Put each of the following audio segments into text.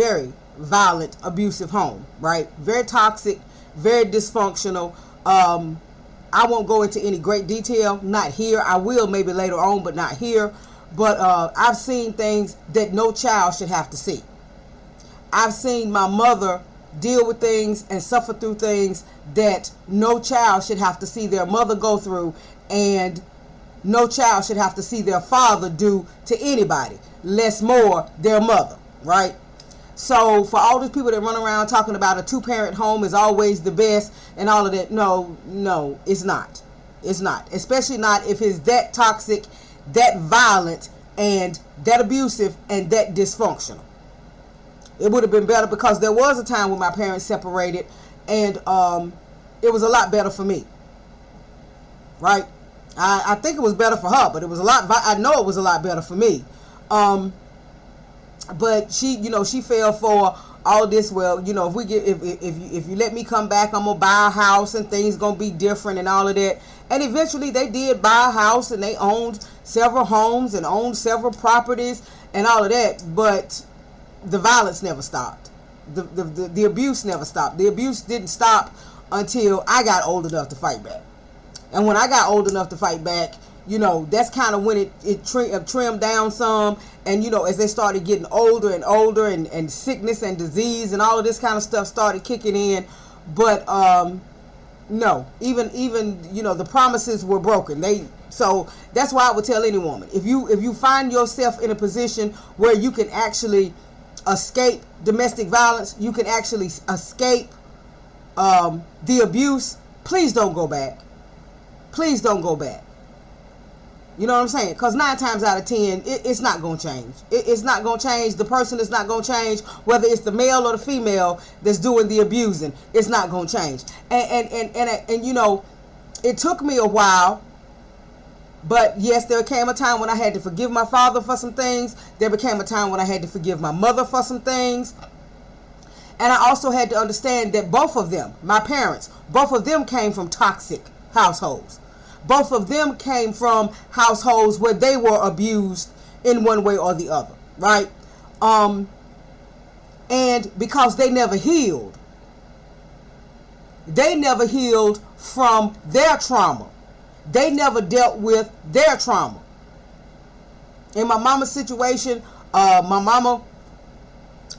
very violent, abusive home, right? Very toxic, very dysfunctional. I won't go into any great detail, not here. I will maybe later on, but not here. But I've seen things that no child should have to see. I've seen my mother deal with things and suffer through things that no child should have to see their mother go through, and no child should have to see their father do to anybody, less more their mother, right? So for all these people that run around talking about a two-parent home is always the best and all of that, no, it's not. It's not. Especially not if it's that toxic, that violent, and that abusive, and that dysfunctional. It would have been better, because there was a time when my parents separated, and it was a lot better for me, right? I think it was better for her, but it was I know it was a lot better for me. But she fell for all this. Well, if you let me come back, I'm gonna buy a house and things gonna be different and all of that. And eventually they did buy a house, and they owned several homes and owned several properties and all of that. But the violence never stopped. The abuse never stopped. The abuse didn't stop until I got old enough to fight back. And when I got old enough to fight back, that's kind of when it trimmed down some. And, as they started getting older and older, and sickness and disease and all of this kind of stuff started kicking in. But, no, even the promises were broken. So that's why I would tell any woman, if you find yourself in a position where you can actually escape domestic violence, you can actually escape the abuse, please don't go back. Please don't go back. You know what I'm saying? Because 9 times out of 10, it's not going to change. It's not going to change. The person is not going to change. Whether it's the male or the female that's doing the abusing, it's not going to change. And it took me a while. But yes, there came a time when I had to forgive my father for some things. There became a time when I had to forgive my mother for some things. And I also had to understand that both of them, my parents, both of them came from toxic households. Both of them came from households where they were abused in one way or the other, right? And because they never healed from their trauma. They never dealt with their trauma. In my mama's situation, my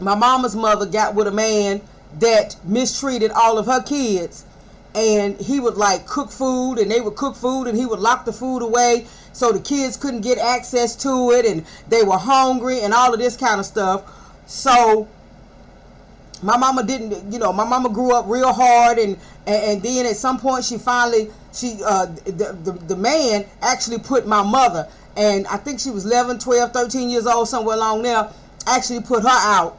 mama's mother got with a man that mistreated all of her kids. And he would cook food, and they would cook food, and he would lock the food away so the kids couldn't get access to it, and they were hungry and all of this kind of stuff. So my mama my mama grew up real hard, and then at some point the man actually put my mother, and I think she was 11, 12, 13 years old, somewhere along there, actually put her out.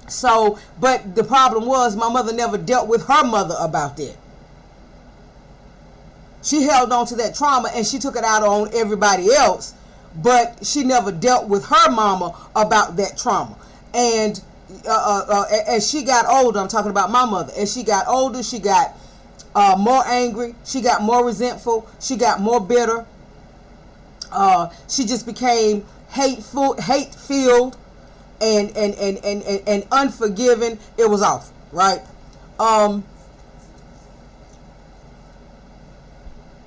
So, but the problem was my mother never dealt with her mother about that. She held on to that trauma and she took it out on everybody else, but she never dealt with her mama about that trauma. And as she got older, I'm talking about my mother, as she got older, she got more angry, she got more resentful, she got more bitter. She just became hate-filled. And unforgiving. It was awful, right?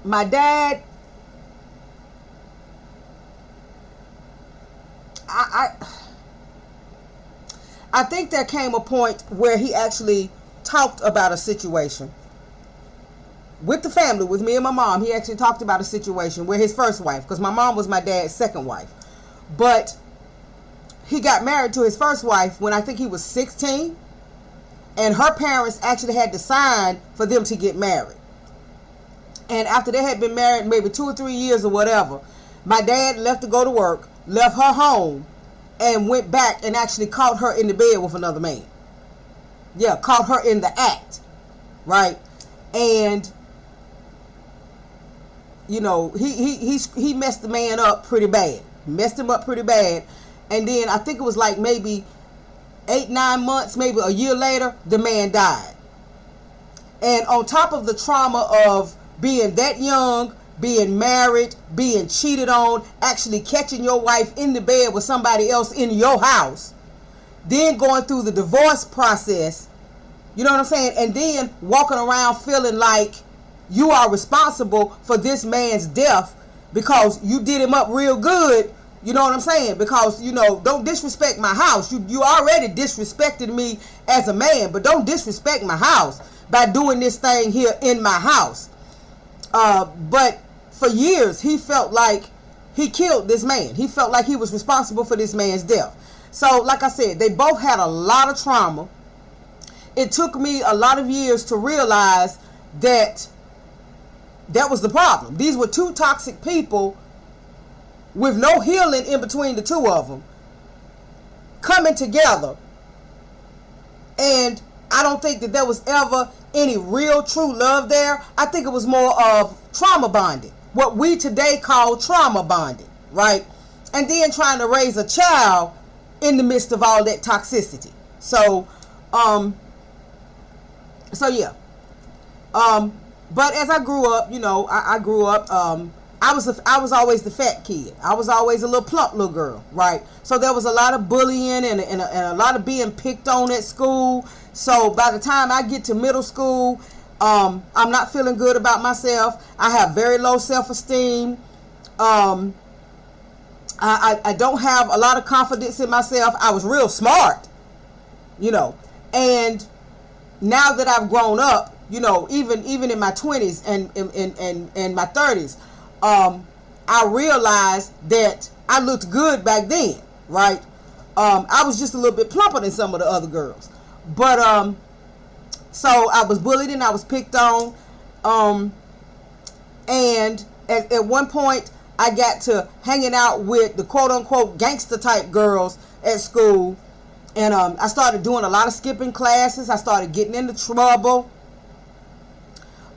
My dad, I think there came a point where he actually talked about a situation with the family, with me and my mom. He actually talked about a situation where his first wife, because my mom was my dad's second wife, but he got married to his first wife when I think he was 16, and her parents actually had to sign for them to get married. And after they had been married maybe 2 or 3 years or whatever, my dad left to go to work, left her home, and went back and actually caught her in the bed with another man. Yeah, caught her in the act, right? And he messed the man up pretty bad. Messed him up pretty bad. And then I think it was maybe 8-9 months, maybe a year later, the man died. And on top of the trauma of being that young, being married, being cheated on, actually catching your wife in the bed with somebody else in your house, then going through the divorce process, you know what I'm saying, and then walking around feeling like you are responsible for this man's death because you did him up real good. You know what I'm saying? Because, you know, don't disrespect my house. You already disrespected me as a man, but don't disrespect my house by doing this thing here in my house. But for years, he felt like he killed this man. He felt like he was responsible for this man's death. So, like I said, they both had a lot of trauma. It took me a lot of years to realize that that was the problem. These were two toxic people with no healing in between the two of them coming together. And I don't think that there was ever any real true love there. I think it was more of trauma bonding, what we today call trauma bonding, right? And then trying to raise a child in the midst of all that toxicity. So yeah. But as I grew up, you know, I grew up, I was always the fat kid. I was always a little plump little girl, right? So there was a lot of bullying and a lot of being picked on at school. So by the time I get to middle school, I'm not feeling good about myself. I have very low self-esteem. I don't have a lot of confidence in myself. I was real smart, you know. And now that I've grown up, you know, even in my 20s and my 30s, I realized that I looked good back then, right? I was just a little bit plumper than some of the other girls. But, so I was bullied and I was picked on. And at one point, I got to hanging out with the quote-unquote gangster type girls at school. And I started doing a lot of skipping classes. I started getting into trouble.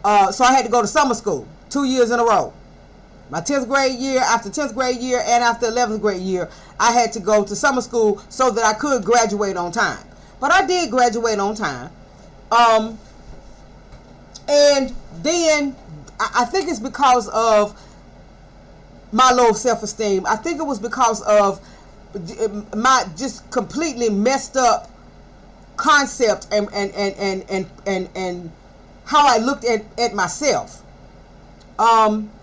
So I had to go to summer school 2 years in a row. My 10th grade year, after 10th grade year, and after 11th grade year, I had to go to summer school so that I could graduate on time. But I did graduate on time. And then I think it's because of my low self-esteem. I think it was because of my just completely messed up concept and how I looked at myself.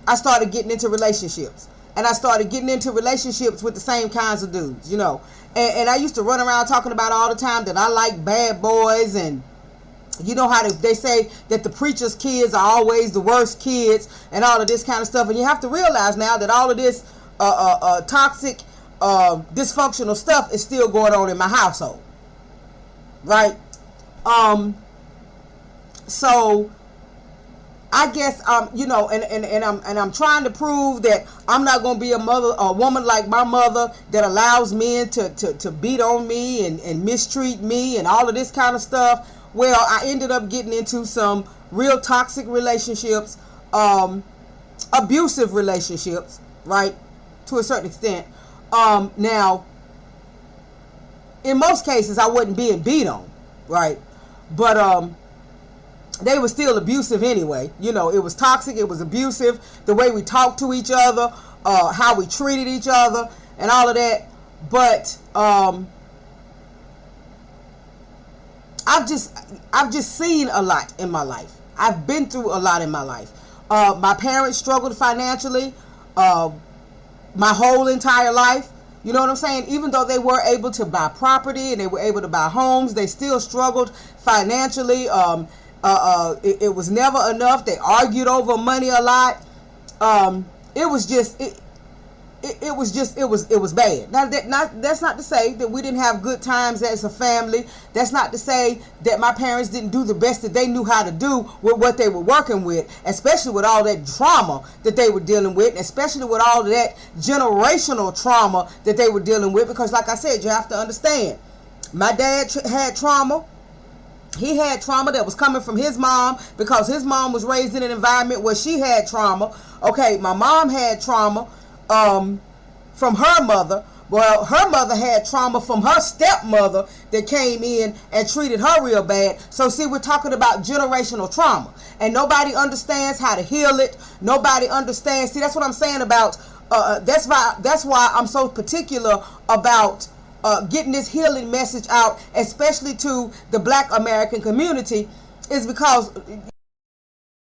I started getting into relationships. And I started getting into relationships with the same kinds of dudes, you know. And I used to run around talking about all the time that I like bad boys. And you know how they say that the preacher's kids are always the worst kids and all of this kind of stuff. And you have to realize now that all of this toxic, dysfunctional stuff is still going on in my household. Right? So I guess you know, and I'm trying to prove that I'm not going to be a woman like my mother that allows men to beat on me and mistreat me and all of this kind of stuff. Well, I ended up getting into some real toxic relationships, abusive relationships, right, to a certain extent. Now, in most cases, I wasn't being beat on, right, but they were still abusive anyway. You know, it was toxic, it was abusive, the way we talked to each other, how we treated each other, and all of that. But I've just seen a lot in my life. I've been through a lot in my life. My parents struggled financially my whole entire life. You know what I'm saying? Even though they were able to buy property and they were able to buy homes, they still struggled financially. It was never enough. They argued over money a lot. It was bad. Now that's not to say that we didn't have good times as a family. That's not to say that my parents didn't do the best that they knew how to do with what they were working with, especially with all that trauma that they were dealing with, especially with all of that generational trauma that they were dealing with. Because like I said, you have to understand, my dad had trauma. He had trauma that was coming from his mom because his mom was raised in an environment where she had trauma. Okay, my mom had trauma from her mother. Well, her mother had trauma from her stepmother that came in and treated her real bad. So see, we're talking about generational trauma, and nobody understands how to heal it. Nobody understands. See, that's what I'm saying about that's why I'm so particular about getting this healing message out, especially to the Black American community, is because